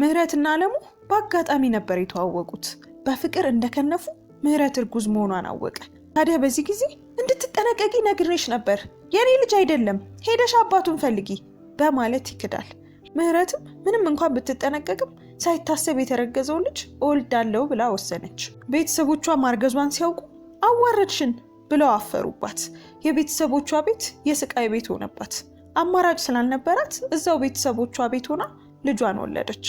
ምህረትና አለሙ በአጋጣሚ ነበር የተዋወቁት። በፍቅር እንደከነፉ ምህረት እርጉዝ መሆኗን አወቀ። ታዲያ በዚህ ጊዜ እንድትጠነቀቂ ነግሬሽ ነበር፣ የኔ ልጅ አይደለም፣ ሄደሽ አባቱን ፈልጊ በማለት ይክዳል። ምህረትም ምንም እንኳን ብትጠነቀቅም ሳይታሰብ የተረገዘው ልጅ እወልዳለሁ ብላ ወሰነች። ቤተሰቦቿ ማርገዟን ሲያውቁ አዋረድሽን ብለው አፈሩባት። የቤተሰቦቿ ቤት የስቃይ ቤት ሆነባት። አማራጭ ስላልነበራት እዛው ቤተሰቦቿ ቤት ሆና ልጇን ወለደች።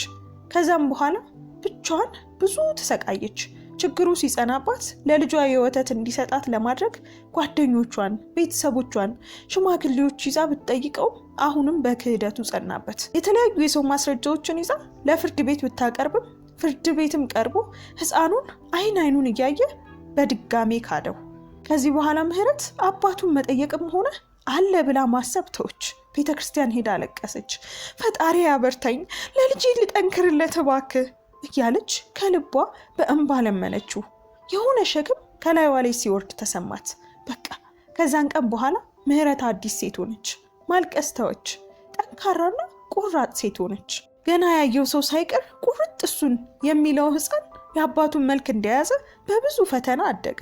ከዛም በኋላ ብቻዋን ብዙ ተሰቃየች። ችግሩ ሲጸናባት ለልጇ የወተት እንዲሰጣት ለማድረግ ጓደኞቿን፣ ቤተሰቦቿን፣ ሽማግሌዎች ይዛ ብትጠይቀው አሁንም በክህደቱ ጸናበት። የተለያዩ የሰው ማስረጃዎችን ይዛ ለፍርድ ቤት ብታቀርብም ፍርድ ቤትም ቀርቦ ሕፃኑን አይኑን እያየ በድጋሜ ካደው። ከዚህ በኋላ ምህረት አባቱን መጠየቅም ሆነ አለ ብላ ማሰብ ተወች። ቤተክርስቲያን ሄዳ አለቀሰች። ፈጣሪ ያበርታኝ፣ ለልጄ ልጠንክርለት እባክህ እያለች ከልቧ በእንባ ለመነችው። የሆነ ሸክም ከላይዋ ላይ ሲወርድ ተሰማት። በቃ ከዛን ቀን በኋላ ምህረት አዲስ ሴት ሆነች። ማልቀስ ተወች። ጠንካራና ቁራጥ ሴት ሆነች። ገና ያየው ሰው ሳይቀር ቁርጥ እሱን የሚለው ሕፃን የአባቱን መልክ እንደያዘ በብዙ ፈተና አደገ።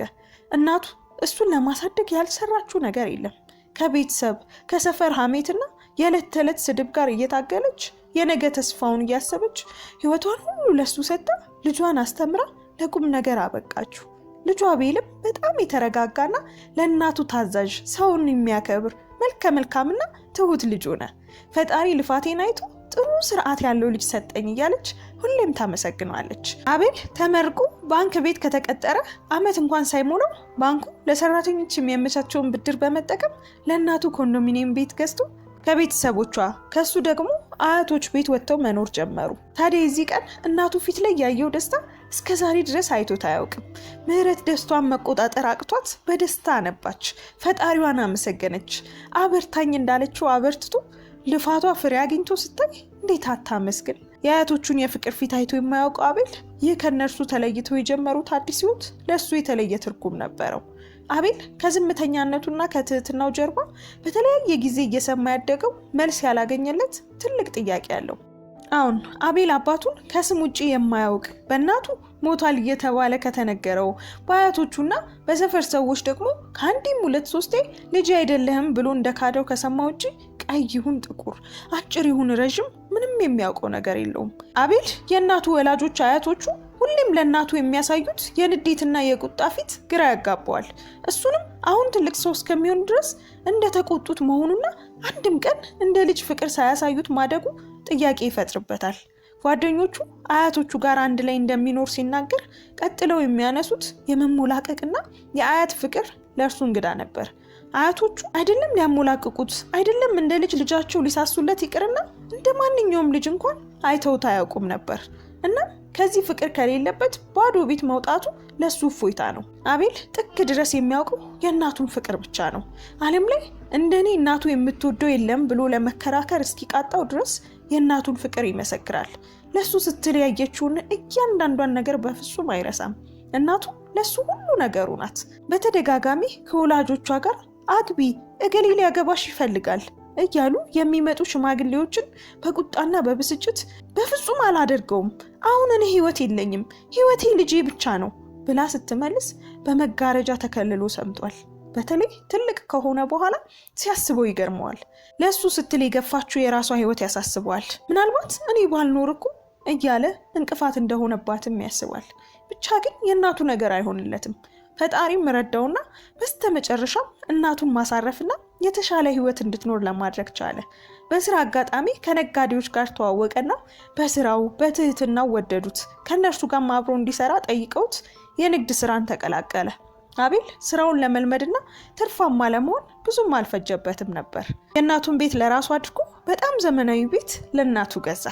እናቱ እሱን ለማሳደግ ያልሰራችው ነገር የለም። ከቤተሰብ ከሰፈር ሐሜትና የዕለት ተዕለት ስድብ ጋር እየታገለች የነገ ተስፋውን እያሰበች ህይወቷን ሁሉ ለሱ ሰጣ ልጇን አስተምራ ለቁም ነገር አበቃችሁ። ልጇ አቤልም በጣም የተረጋጋና ለእናቱ ታዛዥ፣ ሰውን የሚያከብር መልከ መልካምና ትሁት ልጅ ሆነ። ፈጣሪ ልፋቴን አይቶ ጥሩ ስርዓት ያለው ልጅ ሰጠኝ እያለች ሁሌም ታመሰግናለች። አቤል ተመርቆ ባንክ ቤት ከተቀጠረ አመት እንኳን ሳይሞላው ባንኩ ለሰራተኞች የሚያመቻቸውን ብድር በመጠቀም ለእናቱ ኮንዶሚኒየም ቤት ገዝቶ ከቤተሰቦቿ ከሱ ደግሞ አያቶች ቤት ወጥተው መኖር ጀመሩ። ታዲያ የዚህ ቀን እናቱ ፊት ላይ ያየው ደስታ እስከ ዛሬ ድረስ አይቶት አያውቅም። ምህረት ደስቷን መቆጣጠር አቅቷት በደስታ አነባች። ፈጣሪዋን አመሰገነች። አበርታኝ እንዳለችው አበርትቶ ልፋቷ ፍሬ አግኝቶ ስታይ እንዴት አታመስግን። የአያቶቹን የፍቅር ፊት አይቶ የማያውቀው አቤል ይህ ከነርሱ ተለይተው የጀመሩት አዲስ ህይወት ለሱ የተለየ ትርጉም ነበረው። አቤል ከዝምተኛነቱና ከትህትናው ጀርባ በተለያየ ጊዜ እየሰማ ያደገው መልስ ያላገኘለት ትልቅ ጥያቄ አለው። አሁን አቤል አባቱን ከስም ውጪ የማያውቅ በእናቱ ሞቷል እየተባለ ከተነገረው በአያቶቹና በሰፈር ሰዎች ደግሞ ከአንዴም 2-3 ልጅ አይደለህም ብሎ እንደካደው ከሰማ ውጪ ቀይ ይሁን ጥቁር፣ አጭር ይሁን ረዥም ምንም የሚያውቀው ነገር የለውም። አቤል የእናቱ ወላጆች አያቶቹ ሁሌም ለእናቱ የሚያሳዩት የንዴትና የቁጣ ፊት ግራ ያጋባዋል። እሱንም አሁን ትልቅ ሰው እስከሚሆን ድረስ እንደተቆጡት መሆኑና አንድም ቀን እንደ ልጅ ፍቅር ሳያሳዩት ማደጉ ጥያቄ ይፈጥርበታል። ጓደኞቹ አያቶቹ ጋር አንድ ላይ እንደሚኖር ሲናገር ቀጥለው የሚያነሱት የመሞላቀቅና የአያት ፍቅር ለእርሱ እንግዳ ነበር። አያቶቹ አይደለም ሊያሞላቅቁት፣ አይደለም እንደ ልጃቸው ሊሳሱለት ይቅርና እንደ ማንኛውም ልጅ እንኳን አይተውት አያውቁም ነበር። እናም ከዚህ ፍቅር ከሌለበት ባዶ ቤት መውጣቱ ለሱ እፎይታ ነው። አቤል ጥግ ድረስ የሚያውቀው የእናቱን ፍቅር ብቻ ነው። ዓለም ላይ እንደኔ እናቱ የምትወደው የለም ብሎ ለመከራከር እስኪቃጣው ድረስ የእናቱን ፍቅር ይመሰክራል። ለሱ ስትል ያየችውን እያንዳንዷን ነገር በፍጹም አይረሳም። እናቱ ለሱ ሁሉ ነገሩ ናት። በተደጋጋሚ ከወላጆቿ ጋር አግቢ፣ እገሌ ሊያገባሽ ይፈልጋል እያሉ የሚመጡ ሽማግሌዎችን በቁጣና በብስጭት በፍጹም አላደርገውም፣ አሁን እኔ ህይወት የለኝም፣ ህይወቴ ልጄ ብቻ ነው ብላ ስትመልስ በመጋረጃ ተከልሎ ሰምጧል። በተለይ ትልቅ ከሆነ በኋላ ሲያስበው ይገርመዋል። ለሱ ስትል የገፋችው የራሷ ህይወት ያሳስበዋል። ምናልባት እኔ ባልኖር እኮ እያለ እንቅፋት እንደሆነባትም ያስባል። ብቻ ግን የእናቱ ነገር አይሆንለትም። ፈጣሪም ረዳውና በስተመጨረሻም እናቱን ማሳረፍና የተሻለ ህይወት እንድትኖር ለማድረግ ቻለ። በስራ አጋጣሚ ከነጋዴዎች ጋር ተዋወቀና በስራው በትህትናው ወደዱት። ከነርሱ ጋር አብሮ እንዲሰራ ጠይቀውት የንግድ ስራን ተቀላቀለ። አቤል ስራውን ለመልመድና ትርፋማ ለመሆን ብዙም አልፈጀበትም ነበር። የእናቱን ቤት ለራሱ አድርጎ በጣም ዘመናዊ ቤት ለእናቱ ገዛ።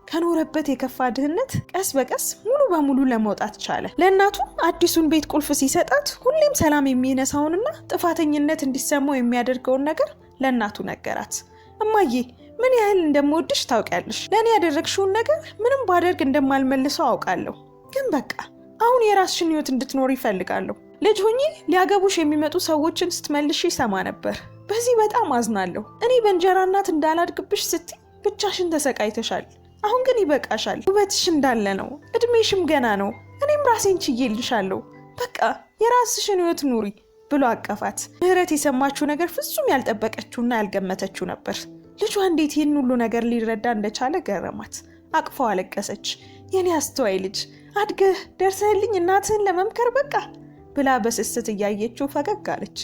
ከኖረበት የከፋ ድህነት ቀስ በቀስ ሙሉ በሙሉ ለመውጣት ቻለ። ለእናቱ አዲሱን ቤት ቁልፍ ሲሰጣት ሁሌም ሰላም የሚነሳውንና ጥፋተኝነት እንዲሰማው የሚያደርገውን ነገር ለእናቱ ነገራት። እማዬ ምን ያህል እንደምወድሽ ታውቂያለሽ። ለእኔ ያደረግሽውን ነገር ምንም ባደርግ እንደማልመልሰው አውቃለሁ። ግን በቃ አሁን የራስሽን ህይወት እንድትኖር ይፈልጋለሁ። ልጅ ሆኜ ሊያገቡሽ የሚመጡ ሰዎችን ስትመልሽ ይሰማ ነበር። በዚህ በጣም አዝናለሁ። እኔ በእንጀራ እናት እንዳላድግብሽ ስትይ ብቻሽን ተሰቃይተሻል። አሁን ግን ይበቃሻል። ውበትሽ እንዳለ ነው፣ እድሜሽም ገና ነው። እኔም ራሴን ችዬልሻለሁ። በቃ የራስሽን ህይወት ኑሪ ብሎ አቀፋት። ምህረት የሰማችው ነገር ፍጹም ያልጠበቀችውና ያልገመተችው ነበር። ልጇ እንዴት ይህን ሁሉ ነገር ሊረዳ እንደቻለ ገረማት። አቅፋው አለቀሰች። የኔ አስተዋይ ልጅ አድገህ ደርሰህልኝ እናትህን ለመምከር በቃ ብላ በስስት እያየችው ፈገግ አለች።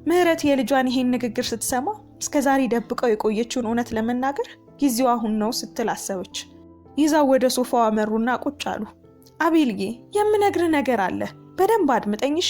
ምህረት የልጇን ይሄን ንግግር ስትሰማ እስከዛሬ ደብቀው የቆየችውን እውነት ለመናገር ጊዜው አሁን ነው ስትል አሰበች። ይዛው ወደ ሶፋው አመሩና ቁጭ አሉ። አቤልዬ የምነግር ነገር አለ፣ በደንብ አድምጠኝሽ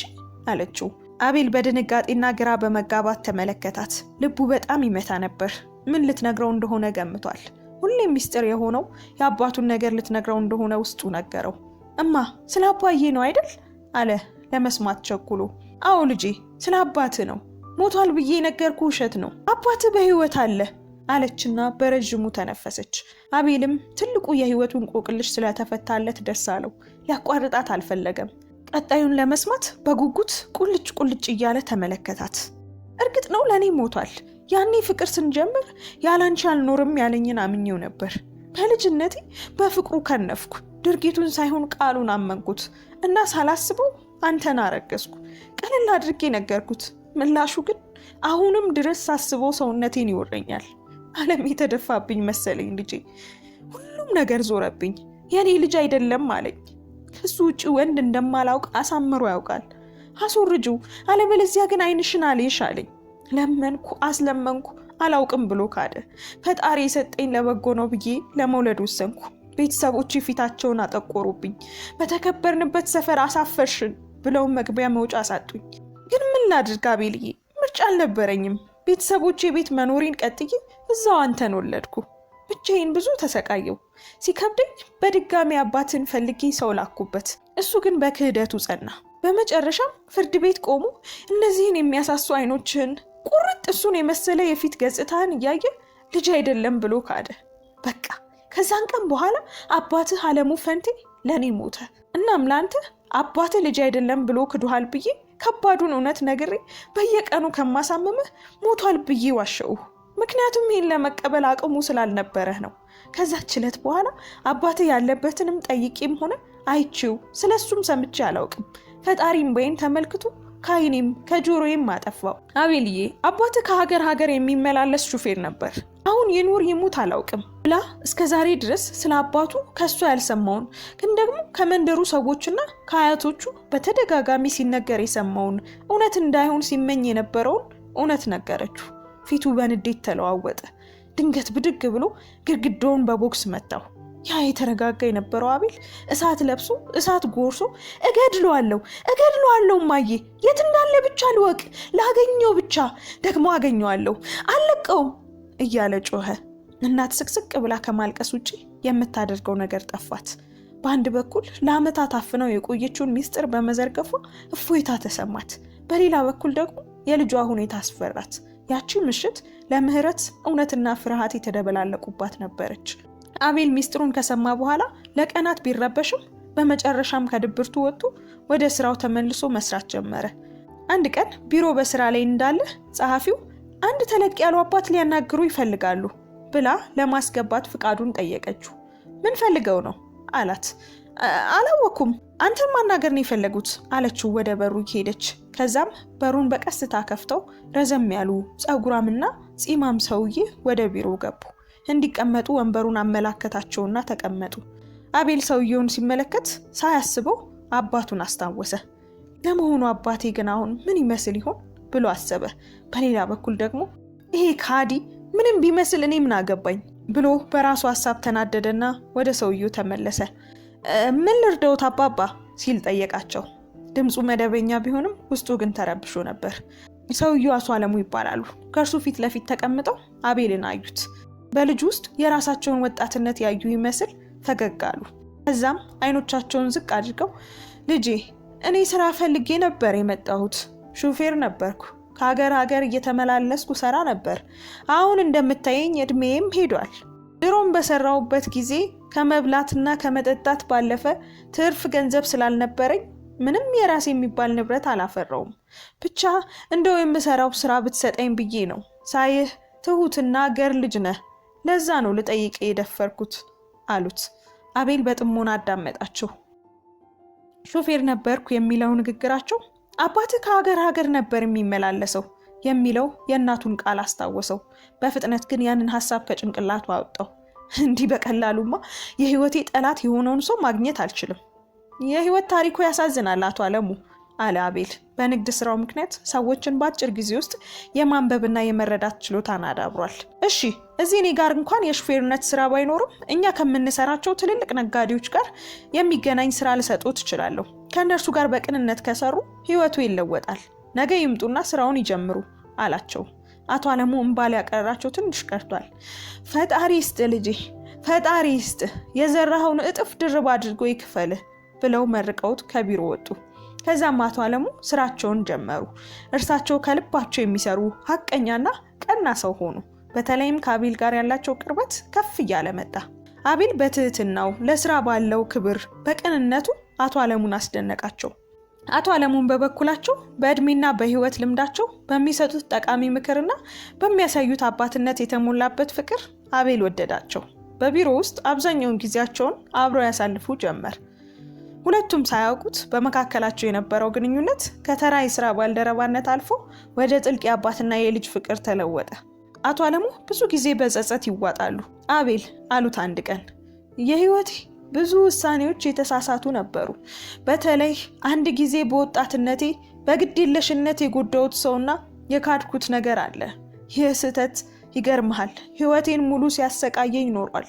አለችው። አቤል በድንጋጤና ግራ በመጋባት ተመለከታት። ልቡ በጣም ይመታ ነበር። ምን ልትነግረው እንደሆነ ገምቷል። ሁሌም ሚስጥር የሆነው የአባቱን ነገር ልትነግረው እንደሆነ ውስጡ ነገረው። እማ ስለ አባዬ ነው አይደል አለ ለመስማት ቸኩሎ። አዎ ልጄ ስለ አባትህ ነው። ሞቷል ብዬ ነገርኩህ ውሸት ነው። አባትህ በህይወት አለ አለችና በረጅሙ ተነፈሰች። አቤልም ትልቁ የህይወቱ እንቆቅልሽ ስለተፈታለት ደስ አለው። ሊያቋርጣት አልፈለገም። ቀጣዩን ለመስማት በጉጉት ቁልጭ ቁልጭ እያለ ተመለከታት። እርግጥ ነው ለኔ ሞቷል። ያኔ ፍቅር ስንጀምር ያላንቺ አልኖርም ያለኝን አምኜው ነበር። በልጅነቴ በፍቅሩ ከነፍኩ። ድርጊቱን ሳይሆን ቃሉን አመንኩት እና ሳላስበው አንተን አረገዝኩ። ቀለል አድርጌ ነገርኩት። ምላሹ ግን አሁንም ድረስ ሳስበው ሰውነቴን ይወረኛል። ዓለም የተደፋብኝ መሰለኝ ልጄ። ሁሉም ነገር ዞረብኝ። የኔ ልጅ አይደለም አለኝ። ከሱ ውጭ ወንድ እንደማላውቅ አሳምሮ ያውቃል። አስወርጂው፣ አለበለዚያ ግን አይንሽን አልይሽ አለኝ። ለመንኩ፣ አስለመንኩ፣ አላውቅም ብሎ ካደ። ፈጣሪ የሰጠኝ ለበጎ ነው ብዬ ለመውለድ ወሰንኩ። ቤተሰቦች ፊታቸውን አጠቆሩብኝ። በተከበርንበት ሰፈር አሳፈርሽን ብለው መግቢያ መውጫ አሳጡኝ። ግን ምን ላድርግ አቤልዬ? ምርጫ አልነበረኝም። ቤተሰቦቼ ቤት መኖሬን ቀጥዬ እዛው አንተን ወለድኩ። ብቻዬን ብዙ ተሰቃየው። ሲከብደኝ በድጋሚ አባትን ፈልጌ ሰው ላኩበት። እሱ ግን በክህደቱ ጸና። በመጨረሻም ፍርድ ቤት ቆሞ እነዚህን የሚያሳሱ አይኖችን፣ ቁርጥ እሱን የመሰለ የፊት ገጽታን እያየ ልጅ አይደለም ብሎ ካደ። በቃ ከዛን ቀን በኋላ አባትህ አለሙ ፈንቴ ለኔ ሞተ። እናም ላንተ አባትህ ልጅ አይደለም ብሎ ክዱሃል ብዬ ከባዱን እውነት ነግሬ በየቀኑ ከማሳመምህ ሞቷል ብዬ ዋሸው። ምክንያቱም ይህን ለመቀበል አቅሙ ስላልነበረህ ነው። ከዛች ዕለት በኋላ አባትህ ያለበትንም ጠይቄም ሆነ አይቼው ስለሱም ሰምቼ አላውቅም። ፈጣሪም በይን ተመልክቶ ከዓይኔም ከጆሮዬም አጠፋው። አቤልዬ አባትህ ከሀገር ሀገር የሚመላለስ ሹፌር ነበር። አሁን ይኑር ይሙት አላውቅም ብላ እስከ ዛሬ ድረስ ስለ አባቱ ከሱ ያልሰማውን ግን ደግሞ ከመንደሩ ሰዎችና ከአያቶቹ በተደጋጋሚ ሲነገር የሰማውን እውነት እንዳይሆን ሲመኝ የነበረውን እውነት ነገረችው። ፊቱ በንዴት ተለዋወጠ። ድንገት ብድግ ብሎ ግድግዳውን በቦክስ መታው። ያ የተረጋጋ የነበረው አቤል እሳት ለብሶ እሳት ጎርሶ እገድለዋለሁ ማዬ፣ የት እንዳለ ብቻ ልወቅ፣ ላገኘው ብቻ፣ ደግሞ አገኘዋለሁ፣ አልለቀውም እያለ ጮኸ። እናት ስቅስቅ ብላ ከማልቀስ ውጪ የምታደርገው ነገር ጠፋት። በአንድ በኩል ለዓመታት አፍነው የቆየችውን ሚስጥር በመዘርገፏ እፎይታ ተሰማት። በሌላ በኩል ደግሞ የልጇ ሁኔታ አስፈራት። ያቺ ምሽት ለምህረት እውነትና ፍርሃት የተደበላለቁባት ነበረች። አቤል ሚስጥሩን ከሰማ በኋላ ለቀናት ቢረበሽም በመጨረሻም ከድብርቱ ወጥቶ ወደ ስራው ተመልሶ መስራት ጀመረ። አንድ ቀን ቢሮ በስራ ላይ እንዳለ ጸሐፊው አንድ ተለቅ ያሉ አባት ሊያናግሩ ይፈልጋሉ ብላ ለማስገባት ፍቃዱን ጠየቀችው። ምን ፈልገው ነው አላት። አላወኩም፣ አንተን ማናገር ነው የፈለጉት አለችው ወደ በሩ ሄደች። ከዛም በሩን በቀስታ ከፍተው ረዘም ያሉ ጸጉራምና ጺማም ሰውዬ ወደ ቢሮ ገቡ። እንዲቀመጡ ወንበሩን አመላከታቸውና ተቀመጡ። አቤል ሰውየውን ሲመለከት ሳያስበው አባቱን አስታወሰ። ለመሆኑ አባቴ ግን አሁን ምን ይመስል ይሆን ብሎ አሰበ። በሌላ በኩል ደግሞ ይሄ ካዲ ምንም ቢመስል እኔ ምን አገባኝ ብሎ በራሱ ሐሳብ ተናደደና ወደ ሰውየው ተመለሰ። ምን ልርዳዎት አባባ ሲል ጠየቃቸው። ድምፁ መደበኛ ቢሆንም ውስጡ ግን ተረብሾ ነበር። ሰውየው አቶ አለሙ ይባላሉ። ከእርሱ ፊት ለፊት ተቀምጠው አቤልን አዩት። በልጁ ውስጥ የራሳቸውን ወጣትነት ያዩ ይመስል ፈገግ አሉ። ከዛም አይኖቻቸውን ዝቅ አድርገው ልጄ፣ እኔ ስራ ፈልጌ ነበር የመጣሁት። ሹፌር ነበርኩ። ከሀገር ሀገር እየተመላለስኩ ሰራ ነበር። አሁን እንደምታየኝ እድሜም ሄዷል። ድሮም በሰራውበት ጊዜ ከመብላትና ከመጠጣት ባለፈ ትርፍ ገንዘብ ስላልነበረኝ ምንም የራሴ የሚባል ንብረት አላፈራውም። ብቻ እንደው የምሰራው ስራ ብትሰጠኝ ብዬ ነው። ሳይህ ትሁትና ገር ልጅ ነህ። ለዛ ነው ልጠይቅ የደፈርኩት አሉት። አቤል በጥሞና አዳመጣቸው። ሾፌር ነበርኩ የሚለው ንግግራቸው አባትህ ከሀገር ነበር የሚመላለሰው የሚለው የእናቱን ቃል አስታወሰው። በፍጥነት ግን ያንን ሐሳብ ከጭንቅላቱ አወጣው። እንዲህ በቀላሉማ የህይወቴ ጠላት የሆነውን ሰው ማግኘት አልችልም። የህይወት ታሪኩ ያሳዝናል አቶ አለሙ አለ አቤል። በንግድ ስራው ምክንያት ሰዎችን በአጭር ጊዜ ውስጥ የማንበብና የመረዳት ችሎታን አዳብሯል። እሺ እዚህ እኔ ጋር እንኳን የሹፌርነት ስራ ባይኖርም እኛ ከምንሰራቸው ትልልቅ ነጋዴዎች ጋር የሚገናኝ ስራ ልሰጥዎት እችላለሁ። ከእነርሱ ጋር በቅንነት ከሰሩ ህይወቱ ይለወጣል። ነገ ይምጡና ስራውን ይጀምሩ አላቸው። አቶ አለሙ እንባ ሊያቀራቸው ትንሽ ቀርቷል። ፈጣሪ ይስጥ ልጄ፣ ፈጣሪ ይስጥ፣ የዘራኸውን እጥፍ ድርብ አድርጎ ይክፈልህ ብለው መርቀውት ከቢሮ ወጡ። ከዛም አቶ አለሙ ስራቸውን ጀመሩ። እርሳቸው ከልባቸው የሚሰሩ ሐቀኛና ቀና ሰው ሆኑ። በተለይም ከአቤል ጋር ያላቸው ቅርበት ከፍ እያለ መጣ። አቤል በትህትናው፣ ለስራ ባለው ክብር፣ በቅንነቱ አቶ አለሙን አስደነቃቸው። አቶ አለሙን በበኩላቸው በእድሜና በህይወት ልምዳቸው በሚሰጡት ጠቃሚ ምክርና በሚያሳዩት አባትነት የተሞላበት ፍቅር አቤል ወደዳቸው። በቢሮ ውስጥ አብዛኛውን ጊዜያቸውን አብረው ያሳልፉ ጀመር። ሁለቱም ሳያውቁት በመካከላቸው የነበረው ግንኙነት ከተራ የስራ ባልደረባነት አልፎ ወደ ጥልቅ የአባትና የልጅ ፍቅር ተለወጠ። አቶ አለሙ ብዙ ጊዜ በጸጸት ይዋጣሉ። አቤል አሉት አንድ ቀን፣ የህይወቴ ብዙ ውሳኔዎች የተሳሳቱ ነበሩ። በተለይ አንድ ጊዜ በወጣትነቴ በግዴለሽነት የጎዳሁት ሰውና የካድኩት ነገር አለ። ይህ ስህተት ይገርምሃል ህይወቴን ሙሉ ሲያሰቃየኝ ኖሯል።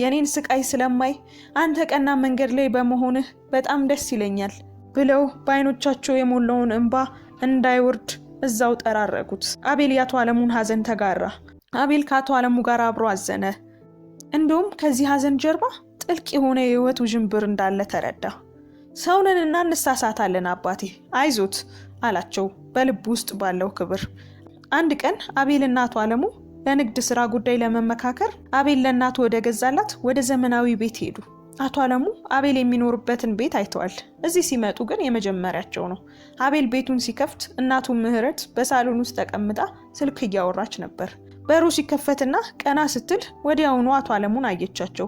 የኔን ስቃይ ስለማይ አንተ ቀና መንገድ ላይ በመሆንህ በጣም ደስ ይለኛል ብለው በአይኖቻቸው የሞላውን እንባ እንዳይወርድ እዛው ጠራረጉት። አቤል የአቶ አለሙን ሀዘን ተጋራ። አቤል ከአቶ አለሙ ጋር አብሮ አዘነ። እንደውም ከዚህ ሀዘን ጀርባ ጥልቅ የሆነ የህይወት ውዥንብር እንዳለ ተረዳ። ሰውነንና እንሳሳታለን አባቴ አይዞት አላቸው በልብ ውስጥ ባለው ክብር። አንድ ቀን አቤልና አቶ አለሙ ለንግድ ስራ ጉዳይ ለመመካከር አቤል ለእናቱ ወደ ገዛላት ወደ ዘመናዊ ቤት ሄዱ። አቶ አለሙ አቤል የሚኖርበትን ቤት አይተዋል። እዚህ ሲመጡ ግን የመጀመሪያቸው ነው። አቤል ቤቱን ሲከፍት እናቱ ምህረት በሳሎን ውስጥ ተቀምጣ ስልክ እያወራች ነበር። በሩ ሲከፈትና ቀና ስትል ወዲያውኑ አቶ አለሙን አየቻቸው።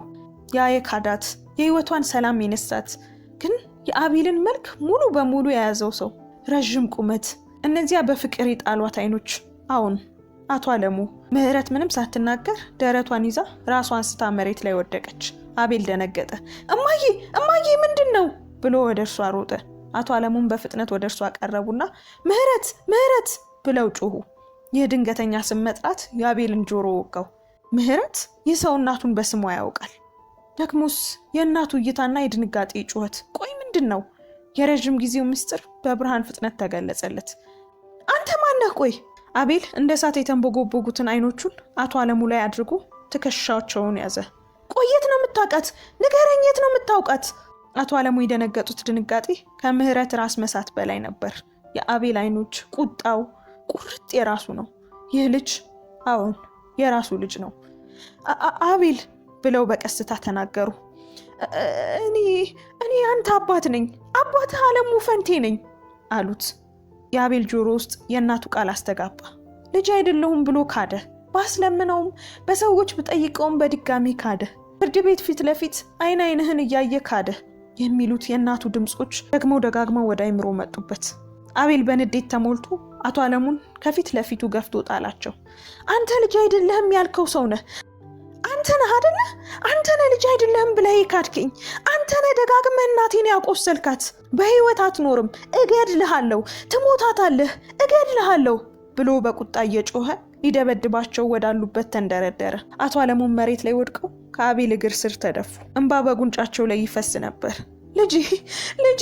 ያ የካዳት የህይወቷን ሰላም የነሳት ግን የአቤልን መልክ ሙሉ በሙሉ የያዘው ሰው፣ ረዥም ቁመት፣ እነዚያ በፍቅር የጣሏት አይኖች። አሁን አቶ አለሙ ምህረት ምንም ሳትናገር ደረቷን ይዛ ራሷን ስታ መሬት ላይ ወደቀች። አቤል ደነገጠ። እማዬ እማዬ ምንድን ነው ብሎ ወደ እርሷ ሮጠ። አቶ አለሙን በፍጥነት ወደ እርሷ ቀረቡና ምህረት ምህረት ብለው ጮሁ። ይህ ድንገተኛ ስም መጥራት የአቤልን ጆሮ ወጋው። ምህረት ይህ ሰው እናቱን በስሟ ያውቃል። ደግሞስ የእናቱ እይታና የድንጋጤ ጩኸት። ቆይ ምንድን ነው? የረዥም ጊዜው ምስጢር በብርሃን ፍጥነት ተገለጸለት። አንተ ማነህ? ቆይ አቤል እንደ እሳት የተንቦጎቦጉትን አይኖቹን አቶ አለሙ ላይ አድርጎ ትከሻቸውን ያዘ። ቆየት ነው የምታውቃት? ንገረኝ፣ የት ነው የምታውቃት? አቶ አለሙ የደነገጡት ድንጋጤ ከምህረት ራስ መሳት በላይ ነበር። የአቤል አይኖች፣ ቁጣው ቁርጥ የራሱ ነው። ይህ ልጅ አዎን የራሱ ልጅ ነው። አቤል ብለው በቀስታ ተናገሩ። እኔ አንተ አባት ነኝ፣ አባትህ አለሙ ፈንቴ ነኝ አሉት። የአቤል ጆሮ ውስጥ የእናቱ ቃል አስተጋባ። ልጅ አይደለሁም ብሎ ካደ። ባስለምነውም በሰዎች ብጠይቀውም በድጋሚ ካደ። ፍርድ ቤት ፊት ለፊት አይን አይንህን እያየ ካደ የሚሉት የእናቱ ድምጾች ደጋግመው ወደ አይምሮ መጡበት። አቤል በንዴት ተሞልቶ አቶ አለሙን ከፊት ለፊቱ ገፍቶ ጣላቸው። አንተ ልጅ አይደለህም ያልከው ሰው ነህ። አንተ ነህ አይደለ? አንተ ነህ ልጅ አይደለህም ብለህ ካድከኝ። አንተ ነህ ደጋግመህ እናቴን ያቆሰልካት። በህይወት አትኖርም፣ እገድልሃለሁ፣ ትሞታታለህ፣ እገድልሃለሁ ብሎ በቁጣ እየጮኸ ሊደበድባቸው ወዳሉበት ተንደረደረ። አቶ አለሙን መሬት ላይ ወድቀው ከአቤል እግር ስር ተደፉ። እንባ በጉንጫቸው ላይ ይፈስ ነበር። ልጄ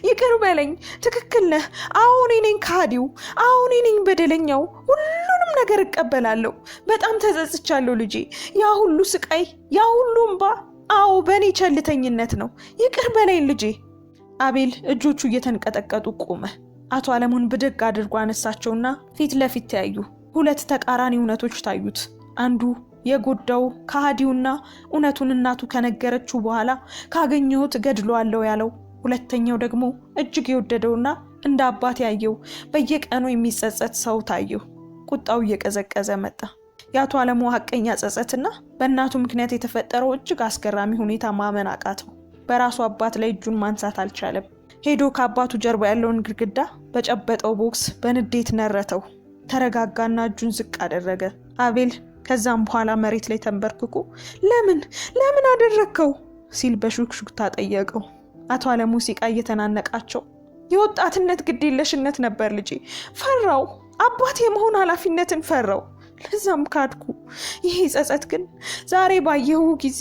ይቅር በለኝ፣ ትክክል ነህ። አሁን እኔ ነኝ ካዲው፣ አሁን እኔ ነኝ በደለኛው። ሁሉንም ነገር እቀበላለሁ። በጣም ተጸጽቻለሁ ልጄ። ያ ሁሉ ስቃይ፣ ያ ሁሉ እንባ፣ አዎ በእኔ ቸልተኝነት ነው። ይቅር በለኝ ልጄ። አቤል እጆቹ እየተንቀጠቀጡ ቆመ። አቶ አለሙን ብድግ አድርጎ አነሳቸውና ፊት ለፊት ተያዩ። ሁለት ተቃራኒ እውነቶች ታዩት። አንዱ የጎዳው ከሃዲውና እውነቱን እናቱ ከነገረችው በኋላ ካገኘሁት እገድለዋለሁ ያለው፣ ሁለተኛው ደግሞ እጅግ የወደደውና እንደ አባት ያየው በየቀኑ የሚጸጸት ሰው ታየው። ቁጣው እየቀዘቀዘ መጣ። የአቶ አለሙ ሐቀኛ ጸጸትና በእናቱ ምክንያት የተፈጠረው እጅግ አስገራሚ ሁኔታ ማመን አቃተው። በራሱ አባት ላይ እጁን ማንሳት አልቻለም። ሄዶ ከአባቱ ጀርባ ያለውን ግድግዳ በጨበጠው ቦክስ በንዴት ነረተው። ተረጋጋና እጁን ዝቅ አደረገ። አቤል ከዛም በኋላ መሬት ላይ ተንበርክኮ ለምን አደረከው ሲል በሹክሹክታ ጠየቀው። አቶ አለሙ ሲቃ እየተናነቃቸው የወጣትነት ግዴለሽነት ነበር ልጄ፣ ፈራው። አባቴ የመሆን ኃላፊነትን ፈራው። ለዛም ካድኩ። ይሄ ጸጸት ግን ዛሬ ባየሁ ጊዜ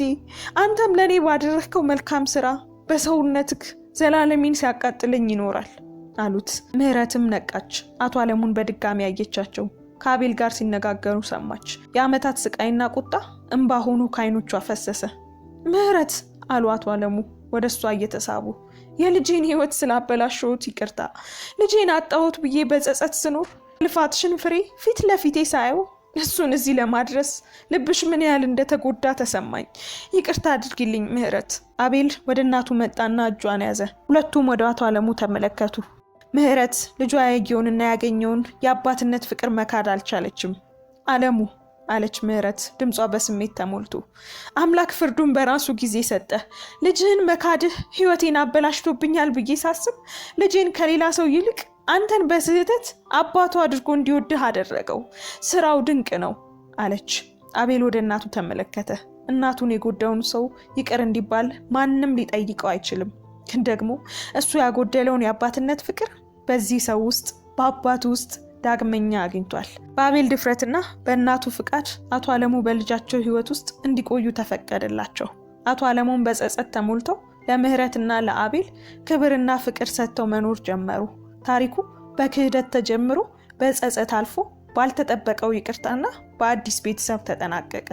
አንተም ለኔ ባደረከው መልካም ስራ በሰውነትክ ዘላለሚን ሲያቃጥለኝ ይኖራል አሉት። ምህረትም ነቃች። አቶ አለሙን በድጋሚ ያየቻቸው። ከአቤል ጋር ሲነጋገሩ ሰማች። የአመታት ስቃይና ቁጣ እንባ ሆኖ ከዓይኖቿ ፈሰሰ። ምህረት አሉ አቶ አለሙ ወደሷ እየተሳቡ። የልጄን ህይወት ስላበላሽሁት ይቅርታ። ልጄን አጣሁት ብዬ በጸጸት ስኖር ልፋትሽን ፍሬ ፊት ለፊቴ ሳየው እሱን እዚህ ለማድረስ ልብሽ ምን ያህል እንደተጎዳ ተሰማኝ። ይቅርታ አድርጊልኝ ምህረት። አቤል ወደ እናቱ መጣና እጇን ያዘ። ሁለቱም ወደ አቶ አለሙ ተመለከቱ። ምህረት ልጇ ያየውንና ያገኘውን የአባትነት ፍቅር መካድ አልቻለችም። አለሙ አለች ምህረት ድምጿ በስሜት ተሞልቶ፣ አምላክ ፍርዱን በራሱ ጊዜ ሰጠ። ልጅህን መካድህ ህይወቴን አበላሽቶብኛል ብዬ ሳስብ ልጄን ከሌላ ሰው ይልቅ አንተን በስህተት አባቱ አድርጎ እንዲወድህ አደረገው። ስራው ድንቅ ነው አለች። አቤል ወደ እናቱ ተመለከተ። እናቱን የጎዳውን ሰው ይቅር እንዲባል ማንም ሊጠይቀው አይችልም። ግን ደግሞ እሱ ያጎደለውን የአባትነት ፍቅር በዚህ ሰው ውስጥ በአባቱ ውስጥ ዳግመኛ አግኝቷል። በአቤል ድፍረትና በእናቱ ፍቃድ አቶ አለሙ በልጃቸው ህይወት ውስጥ እንዲቆዩ ተፈቀደላቸው። አቶ አለሙን በጸጸት ተሞልተው ለምህረትና ለአቤል ክብርና ፍቅር ሰጥተው መኖር ጀመሩ። ታሪኩ በክህደት ተጀምሮ በጸጸት አልፎ ባልተጠበቀው ይቅርታና በአዲስ ቤተሰብ ተጠናቀቀ።